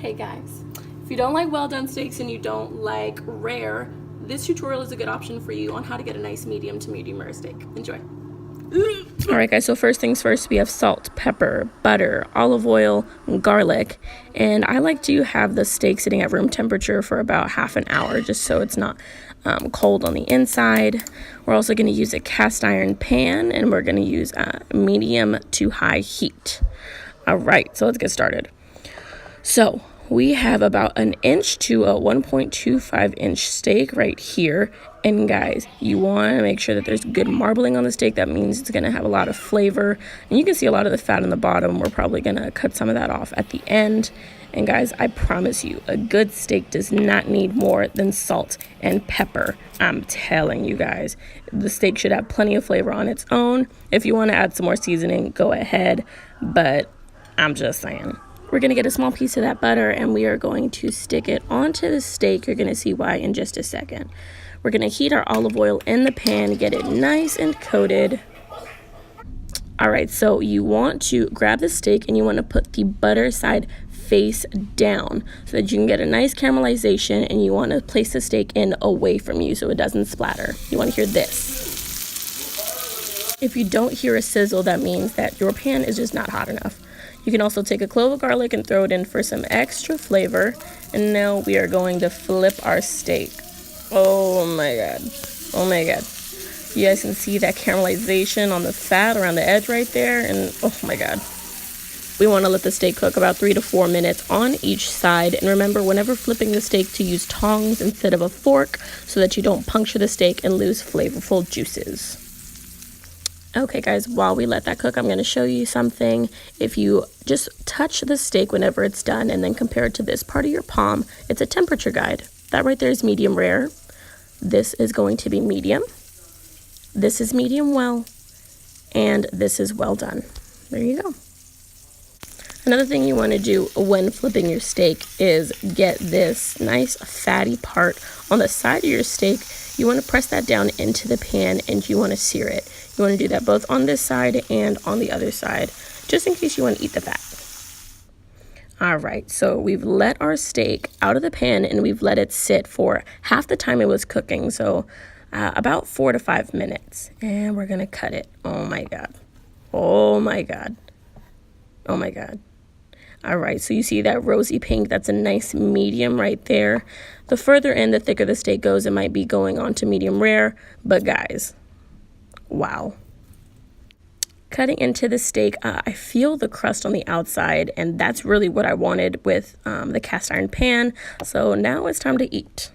Hey guys, if you don't like well done steaks and you don't like rare, this tutorial is a good option for you on how to get a nice medium to medium rare steak. Enjoy. Alright guys, so first things first, we have salt, pepper, butter, olive oil, garlic, and I like to have the steak sitting at room temperature for about half an hour just so it's not cold on the inside. We're also going to use a cast iron pan, and we're going to use medium to high heat. Alright, so let's get started. So we have about an inch to a 1.25 inch steak right here. And guys, you want to make sure that there's good marbling on the steak. That means it's going to have a lot of flavor. And you can see a lot of the fat on the bottom. We're probably going to cut some of that off at the end. And guys, I promise you, a good steak does not need more than salt and pepper. I'm telling you guys, the steak should have plenty of flavor on its own. If you want to add some more seasoning, go ahead. But I'm just saying. We're going to get a small piece of that butter and we are going to stick it onto the steak. You're going to see why in just a second. We're going to heat our olive oil in the pan, get it nice and coated. Alright, so you want to grab the steak and you want to put the butter side face down so that you can get a nice caramelization, and you want to place the steak in away from you so it doesn't splatter. You want to hear this. If you don't hear a sizzle, that means that your pan is just not hot enough. You can also take a clove of garlic and throw it in for some extra flavor. And now we are going to flip our steak. Oh my god. Oh my god. You guys can see that caramelization on the fat around the edge right there. And oh my god. We want to let the steak cook about 3 to 4 minutes on each side. And remember, whenever flipping the steak, to use tongs instead of a fork so that you don't puncture the steak and lose flavorful juices. Okay guys, while we let that cook, I'm going to show you something. If you just touch the steak whenever it's done and then compare it to this part of your palm, it's a temperature guide. That right there is medium rare. This is going to be medium. This is medium well. And this is well done. There you go. Another thing you want to do when flipping your steak is get this nice fatty part on the side of your steak. You want to press that down into the pan and you want to sear it. You want to do that both on this side and on the other side, just in case you want to eat the fat. Alright, so we've let our steak out of the pan and we've let it sit for half the time it was cooking, so about 4 to 5 minutes. And we're going to cut it. Oh my god. Oh my god. Oh my god. Alright, so you see that rosy pink? That's a nice medium right there. The further in, the thicker the steak goes, it might be going on to medium rare, but guys, wow. Cutting into the steak, I feel the crust on the outside, and that's really what I wanted with the cast iron pan. So now it's time to eat.